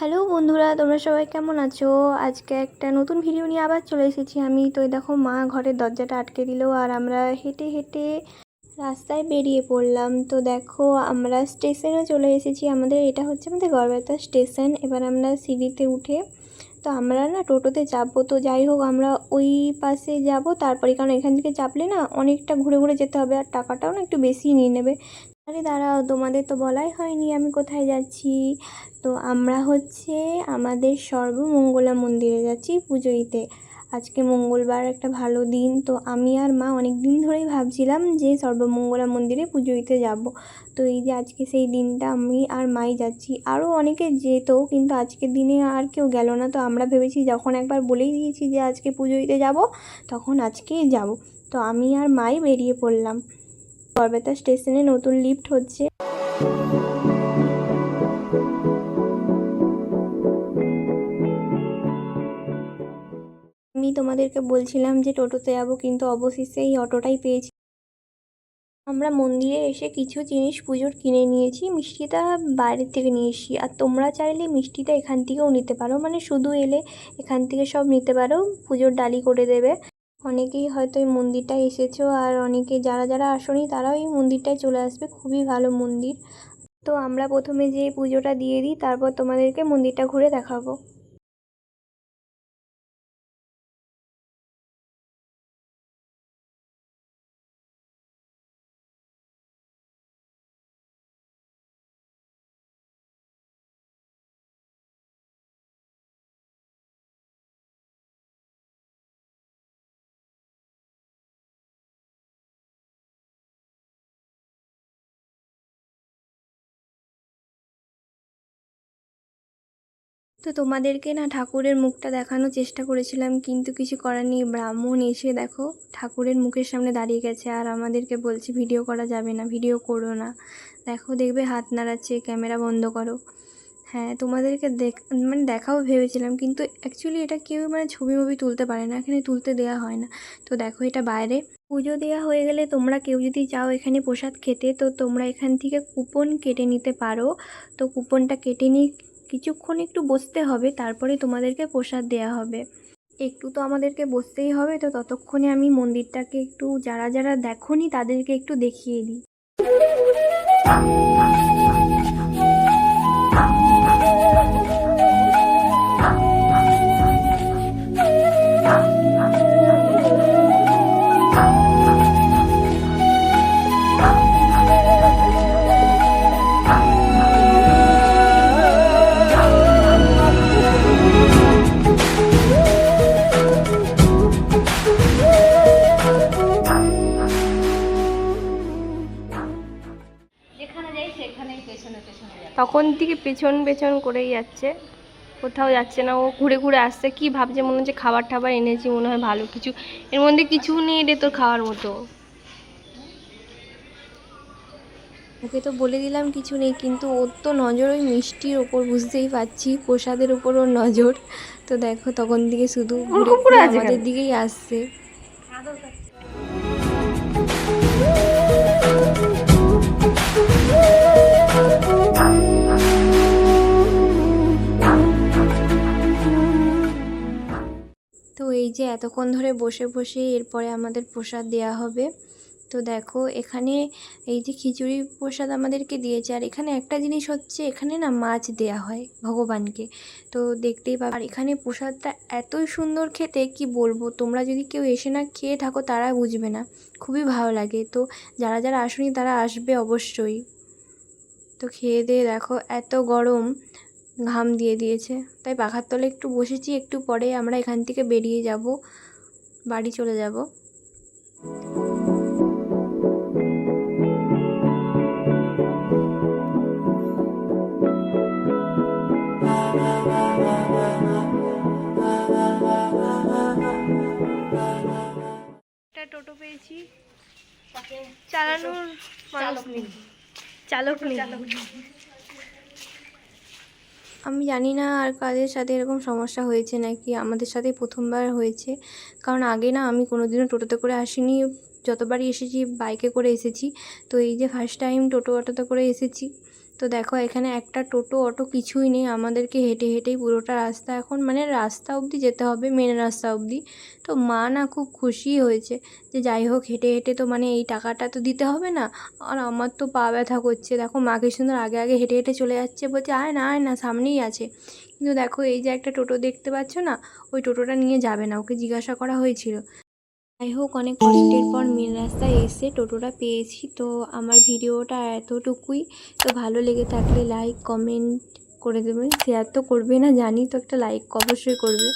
Hello বন্ধুরা, তোমরা সবাই কেমন আছো? আজকে একটা নতুন ভিডিও নিয়ে আবার চলে এসেছি আমি। তো দেখো, মা ঘরের দরজাটা আটকে দিল আর আমরা হেঁটে হেঁটে রাস্তায় বেরিয়ে পড়লাম। তো দেখো, আমরা স্টেশনে চলে এসেছি। এটা হচ্ছে আমাদের গড়বেতা স্টেশন। এবার আমরা সিঁড়িতে উঠে, তো আমরা না টোটোতে যাবো। তো যাই হোক, আমরা ওই পাশে যাব তারপরে, কারণ এখান থেকে চাপলে না অনেকটা ঘুরে ঘুরে যেতে হবে আর টাকাটাও না একটু বেশি নিয়ে নেবে। আরে দাঁড়াও, তোমাদের তো বলাই হয়নি আমি কোথায় যাচ্ছি। তো আমরা হচ্ছে আমাদের সর্বমঙ্গলা মন্দিরে যাচ্ছি পুজো দিতে। আজকে মঙ্গলবার, একটা ভালো দিন। তো আমি আর মা অনেক দিন ধরেই ভাবছিলাম যে সর্বমঙ্গলা মন্দিরে পুজো দিতে যাব। তো এই যে আজকে সেই দিনটা, আমি আর মাই যাচ্ছি। আরও অনেকে যেত, কিন্তু আজকের দিনে আর কেউ গেল না। তো আমরা ভেবেছি, যখন একবার বলেই দিয়েছি যে আজকে পুজো দিতে যাব, তখন আজকেই যাব। তো আমি আর মাই বেরিয়ে পড়লাম। গড়বেতা স্টেশনে নতুন লিফট হচ্ছে। আমি তোমাদেরকে বলছিলাম যে টোটোতে যাবো, কিন্তু অবশেষে এই অটোটাই পেয়েছি। আমরা মন্দিরে এসে কিছু জিনিস পুজোর কিনে নিয়েছি। মিষ্টিটা বাইরের থেকে নিয়ে এসেছি, আর তোমরা চাইলে মিষ্টিটা এখান থেকেও নিতে পারো, মানে শুধু এলে এখান থেকে সব নিতে পারো, পুজোর ডালি করে দেবে। অনেকেই হয়তো এই মন্দিরটায় এসেছো, আর অনেকে যারা যারা আসোনি তারাও এই মন্দিরটায় চলে আসবে, খুবই ভালো মন্দির। তো আমরা প্রথমে যে পুজোটা দিয়ে দিই, তারপর তোমাদেরকে মন্দিরটা ঘুরে দেখাবো। তো তোমাদেরকে না ঠাকুরের মুখটা দেখানোর চেষ্টা করেছিলাম, কিন্তু কিছু করার নেই। ব্রাহ্মণ এসে দেখো ঠাকুরের মুখের সামনে দাঁড়িয়ে গেছে, আর আমাদেরকে বলছে ভিডিও করা যাবে না, ভিডিও করো না। দেখো, দেখবে হাত নাড়াচ্ছে, ক্যামেরা বন্ধ করো। হ্যাঁ, তোমাদেরকে দেখাও ভেবেছিলাম, কিন্তু অ্যাকচুয়ালি এটা কেউ ছবি তুলতে পারে না, এখানে তুলতে দেওয়া হয় না। তো দেখো, এটা বাইরে। পুজো দেওয়া হয়ে গেলে তোমরা কেউ যদি চাও এখানে প্রসাদ খেতে, তো তোমরা এখান থেকে কুপন কেটে নিতে পারো। তো কুপনটা কেটে নিয়ে কিছুক্ষণ একটু বসতে হবে, তারপরে তোমাদেরকে প্রসাদ দেওয়া হবে। একটু তো আমাদেরকে বসতেই হবে। তো ততক্ষণে আমি মন্দিরটাকে একটু, যারা যারা দেখোনি তাদেরকে একটু দেখিয়ে দিই। তখন থেকে পেছন পেছন করেই যাচ্ছে, কোথাও যাচ্ছে না। ও ঘুরে ঘুরে আসছে, কি ভাবছে, মনে হচ্ছে খাবার টাবার এনেছি, মনে হয় ভালো কিছু। এর মধ্যে কিছু নেই রে তোর খাওয়ার মতো। ওকে তো বলে দিলাম কিছু নেই, কিন্তু ওর তো নজর ওই মিষ্টির ওপর, বুঝতেই পারছি, প্রসাদের উপর ওর নজর। তো দেখো, তখন থেকে শুধু ঘুরে ঘুরে আমাদের দিকেই আসছে। তো এই যে এতক্ষণ ধরে বসে বসে এরপরে আমাদের প্রসাদ দেওয়া হবে। তো দেখো, এখানে এই যে খিচুড়ি প্রসাদ আমাদেরকে দিয়েছে, আর এখানে একটা জিনিস হচ্ছে, এখানে না মাছ দেয়া হয় ভগবানকে। তো দেখতেই পাবে। আর এখানে প্রসাদটা এতই সুন্দর খেতে, কি বলবো, তোমরা যদি কেউ এসে না খেয়ে থাকো তারা বুঝবে না, খুবই ভালো লাগে। তো যারা যারা আসেনি তারা আসবে অবশ্যই। তো খেয়ে দিয়ে দেখো, এত গরম, ঘাম দিয়ে দিয়েছে, তাই পাখার তলে একটু বসেছি। একটু পরে আমরা এখান থেকে বেরিয়ে যাব, বাড়ি চলে যাব। একটা টোটো পেয়েছি, চালানোর মানুষ নেই, চালক নেই। আমি জানি না আর কাদের সাথে এরকম সমস্যা হয়েছে নাকি, আমাদের সাথেই প্রথমবার হয়েছে। কারণ আগে না আমি কোনোদিনও টোটোতে করে আসিনি, যতবারই এসেছি বাইকে করে এসেছি। তো এই যে ফার্স্ট টাইম টোটো অটোতে করে এসেছি। তো দেখো এখানে একটা টোটো অটো কিছুই নেই, আমাদেরকে হেঁটে হেঁটেই পুরোটা রাস্তা এখন মানে রাস্তা অবধি যেতে হবে, মেন রাস্তা অবধি। তো মা না খুব খুশি হয়েছে যে যাই হোক হেঁটে হেঁটে তো মানে এই টাকাটা তো দিতে হবে না। আর আমার তো পা ব্যথা করছে, দেখো মা কি সুন্দর আগে আগে হেঁটে হেঁটে চলে যাচ্ছে, বলছে আয় না সামনেই আছে। কিন্তু দেখো এই যে একটা টোটো দেখতে পাচ্ছ না, ওই টোটোটা নিয়ে যাবে না, ওকে জিজ্ঞাসা করা হয়েছিল। যাই হোক অনেক কষ্টের পর মেন রাস্তায় এসে টোটোটা পেয়েছি। তো আমার ভিডিওটা এতটুকুই। তো ভালো লেগে থাকলে লাইক কমেন্ট করে দেবেন, শেয়ার তো করবে না জানি, তো একটা লাইক অবশ্যই করবে।